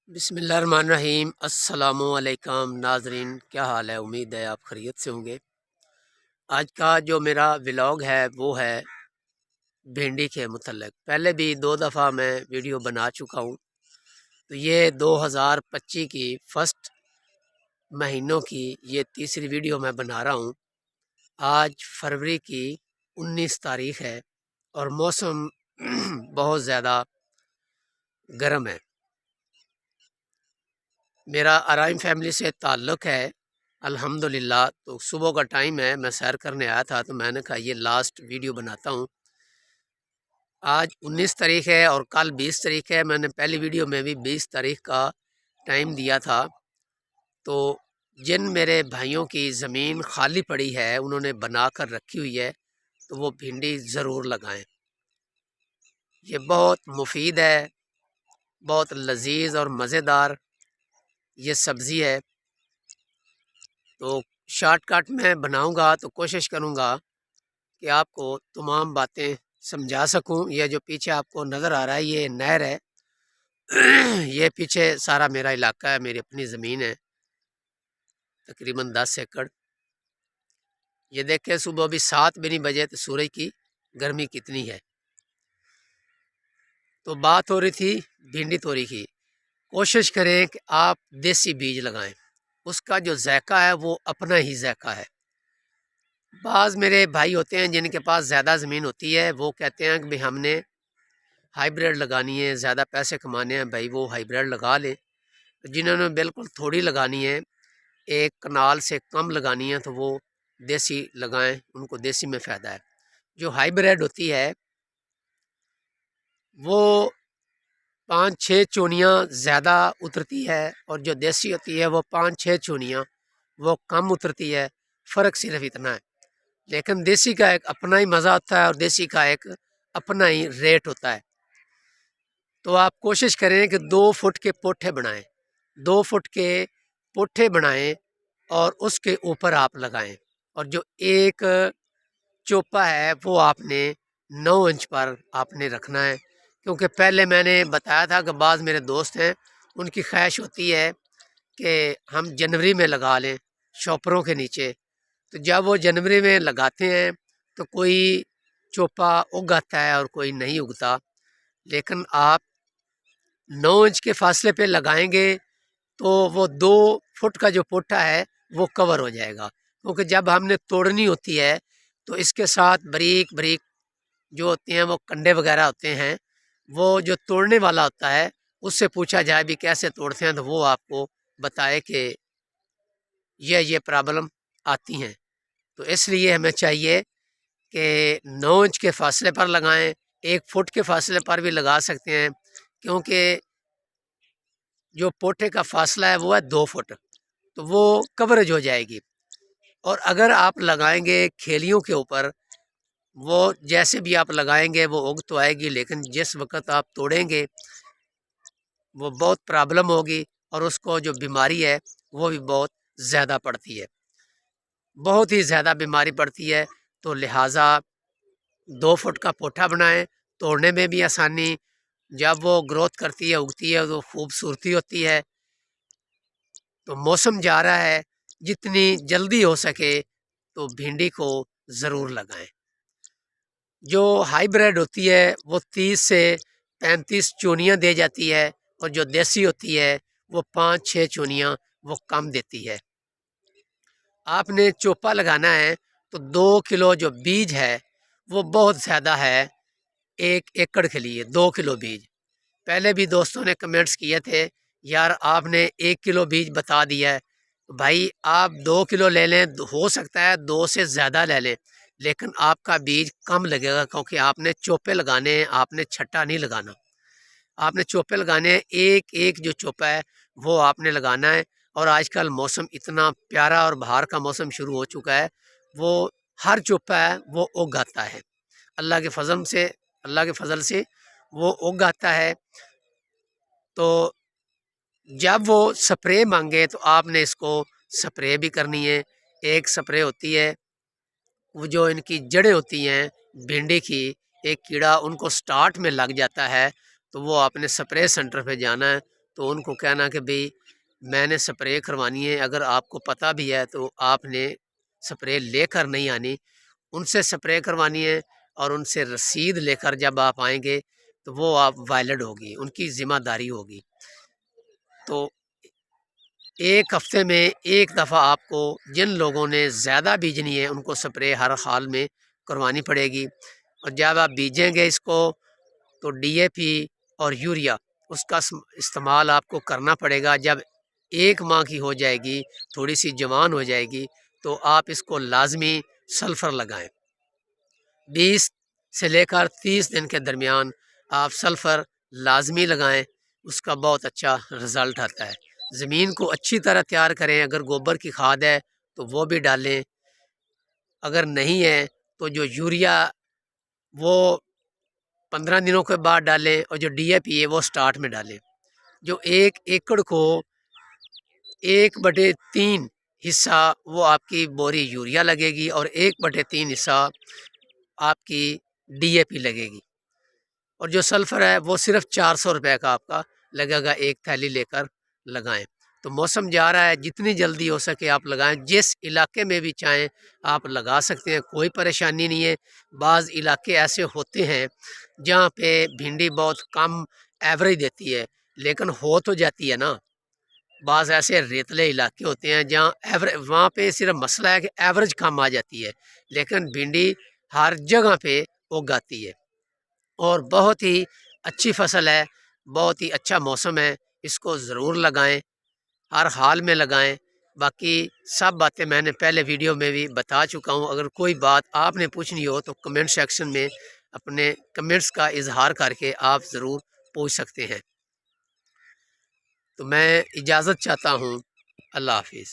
बिस्मिल्लाहिर्रहमानिर्रहीम। अस्सलामुअलैकुम नाजरीन, क्या हाल है? उम्मीद है आप खैरियत से होंगे। आज का जो मेरा व्लॉग है वो है भिंडी के मुतल्लिक़। पहले भी 2 दफ़ा मैं वीडियो बना चुका हूँ। तो ये 2025 की फ़र्स्ट महीनों की ये तीसरी वीडियो मैं बना रहा हूँ। आज फरवरी की 19 तारीख़ है और मौसम बहुत ज़्यादा गर्म है। मेरा अराइम फैमिली से ताल्लुक़ है अल्हम्दुलिल्लाह। तो सुबह का टाइम है, मैं सैर करने आया था तो मैंने कहा ये लास्ट वीडियो बनाता हूँ। आज 19 तारीख़ है और कल 20 तारीख़ है। मैंने पहली वीडियो में भी 20 तारीख़ का टाइम दिया था। तो जिन मेरे भाइयों की ज़मीन खाली पड़ी है, उन्होंने बना कर रखी हुई है, तो वो भिंडी ज़रूर लगाएं। ये बहुत मुफीद है, बहुत लजीज और मज़ेदार ये सब्ज़ी है। तो शॉर्टकट में बनाऊंगा तो कोशिश करूंगा कि आपको तमाम बातें समझा सकूं। यह जो पीछे आपको नज़र आ रहा है ये नहर है। ये पीछे सारा मेरा इलाका है, मेरी अपनी ज़मीन है, तकरीबन 10 एकड़। ये देखें, सुबह अभी 7 भी नहीं बजे तो सूरज की गर्मी कितनी है। तो बात हो रही थी भिंडी तोरी की। कोशिश करें कि आप देसी बीज लगाएं, उसका जो जायका है वो अपना ही जायका है। बाज़ मेरे भाई होते हैं जिनके पास ज़्यादा ज़मीन होती है, वो कहते हैं कि भाई हमने हाइब्रिड लगानी है, ज़्यादा पैसे कमाने हैं, भाई वो हाइब्रिड लगा लें। जिन्होंने बिल्कुल थोड़ी लगानी है, एक कनाल से कम लगानी है, तो वो देसी लगाएं, उनको देसी में फ़ायदा है। जो हाइब्रिड होती है वो 5-6 चूनियाँ ज़्यादा उतरती है और जो देसी होती है वो 5-6 चूनियाँ वो कम उतरती है। फ़र्क सिर्फ इतना है। लेकिन देसी का एक अपना ही मज़ा होता है और देसी का एक अपना ही रेट होता है। तो आप कोशिश करें कि 2 फुट के पोठे बनाएं, 2 फुट के पोठे बनाएं और उसके ऊपर आप लगाएं। और जो एक चोपा है वो आपने 9 इंच पर आपने रखना है। क्योंकि पहले मैंने बताया था कि बाज़ मेरे दोस्त हैं, उनकी ख्वाहिश होती है कि हम जनवरी में लगा लें शॉपरों के नीचे। तो जब वो जनवरी में लगाते हैं तो कोई चोपा उग आता है और कोई नहीं उगता। लेकिन आप 9 इंच के फासले पे लगाएंगे तो वो 2 फुट का जो पोटा है वो कवर हो जाएगा। क्योंकि जब हमने तोड़नी होती है तो इसके साथ बारीक बारीक जो होते हैं वो कंडे वगैरह होते हैं, वो जो तोड़ने वाला होता है उससे पूछा जाए भी कैसे तोड़ते हैं तो वो आपको बताए कि ये प्रॉब्लम आती हैं। तो इसलिए हमें चाहिए कि 9 इंच के फासले पर लगाएं, 1 फुट के फासले पर भी लगा सकते हैं। क्योंकि जो पोटे का फासला है वो है 2 फुट, तो वो कवरेज हो जाएगी। और अगर आप लगाएंगे खेलियों के ऊपर, वो जैसे भी आप लगाएंगे वो उग तो आएगी, लेकिन जिस वक्त आप तोड़ेंगे वो बहुत प्रॉब्लम होगी और उसको जो बीमारी है वो भी बहुत ज़्यादा पड़ती है, बहुत ही ज़्यादा बीमारी पड़ती है। तो लिहाजा 2 फुट का पोठा बनाएं, तोड़ने में भी आसानी, जब वो ग्रोथ करती है उगती है तो खूबसूरती होती है। तो मौसम जा रहा है, जितनी जल्दी हो सके तो भिंडी को ज़रूर लगाएं। जो हाइब्रिड होती है वो 30 से 35 चूनियाँ दे जाती है और जो देसी होती है वो 5-6 चूनियाँ वो कम देती है। आपने चोपा लगाना है तो 2 किलो जो बीज है वो बहुत ज़्यादा है 1 एकड़ के लिए। 2 किलो बीज, पहले भी दोस्तों ने कमेंट्स किए थे यार आपने 1 किलो बीज बता दिया है। तो भाई आप 2 किलो ले लें, हो सकता है 2 से ज़्यादा ले लें, लेकिन आपका बीज कम लगेगा क्योंकि आपने चोपे लगाने हैं, आपने छट्टा नहीं लगाना। आपने चोपे लगाने हैं, एक एक जो चोपा है वो आपने लगाना है। और आजकल मौसम इतना प्यारा और बाहर का मौसम शुरू हो चुका है, वो हर चोपा है वो उग आता है अल्लाह के फजल से, अल्लाह के फजल से वो उग आता है। तो जब वो स्प्रे मांगे तो आपने इसको स्प्रे भी करनी है। एक स्प्रे होती है वो जो इनकी जड़ें होती हैं भिंडी की, एक कीड़ा उनको स्टार्ट में लग जाता है तो वो आपने स्प्रे सेंटर पे जाना है, تو ان کو کہنا کہ بھئی میں نے سپرے کروانی ہے، اگر آپ کو پتہ بھی ہے تو آپ نے سپرے لے کر نہیں آنی، ان سے سپرے کروانی ہے اور ان سے رسید لے کر جب آپ آئیں گے تو وہ آپ ویلڈ ہوگی، ان کی ذمہ داری ہوگی۔ تو ایک ہفتے میں ایک دفعہ آپ کو جن لوگوں نے زیادہ بیجنی ہے ان کو سپرے ہر حال میں کروانی پڑے گی، اور جب آپ بیجیں گے اس کو تو ڈی اے پی اور یوریا اس کا استعمال آپ کو کرنا پڑے گا۔ جب 1 ماہ کی ہو جائے گی، تھوڑی سی جوان ہو جائے گی، تو آپ اس کو لازمی سلفر لگائیں۔ 20 سے لے کر 30 دن کے درمیان آپ سلفر لازمی لگائیں، اس کا بہت اچھا رزلٹ آتا ہے۔ زمین کو اچھی طرح تیار کریں، اگر گوبر کی کھاد ہے تو وہ بھی ڈالیں، اگر نہیں ہے تو جو یوریا وہ 15 دنوں کے بعد ڈالیں، اور جو ڈی اے پی ہے وہ سٹارٹ میں ڈالیں۔ جو 1 ایکڑ کو 1/3 حصہ وہ آپ کی بوری یوریا لگے گی اور 1/3 حصہ آپ کی ڈی اے پی لگے گی، اور جو سلفر ہے وہ صرف 400 روپے کا آپ کا لگے گا، 1 تھیلی لے کر لگائیں۔ تو موسم جا رہا ہے، جتنی جلدی ہو سکے آپ لگائیں، جس علاقے میں بھی چاہیں آپ لگا سکتے ہیں، کوئی پریشانی نہیں ہے۔ بعض علاقے ایسے ہوتے ہیں جہاں پہ بھنڈی بہت کم ایوریج دیتی ہے، لیکن ہو تو جاتی ہے نا۔ بعض ایسے ریتلے علاقے ہوتے ہیں جہاں وہاں پہ صرف مسئلہ ہے کہ ایوریج کم آ جاتی ہے، لیکن بھنڈی ہر جگہ پہ اگاتی ہے اور بہت ہی اچھی فصل ہے، بہت ہی اچھا موسم ہے، اس کو ضرور لگائیں، ہر حال میں لگائیں۔ باقی سب باتیں میں نے پہلے ویڈیو میں بھی بتا چکا ہوں، اگر کوئی بات آپ نے پوچھنی ہو تو کمنٹ سیکشن میں اپنے کمنٹس کا اظہار کر کے آپ ضرور پوچھ سکتے ہیں۔ تو میں اجازت چاہتا ہوں، اللہ حافظ۔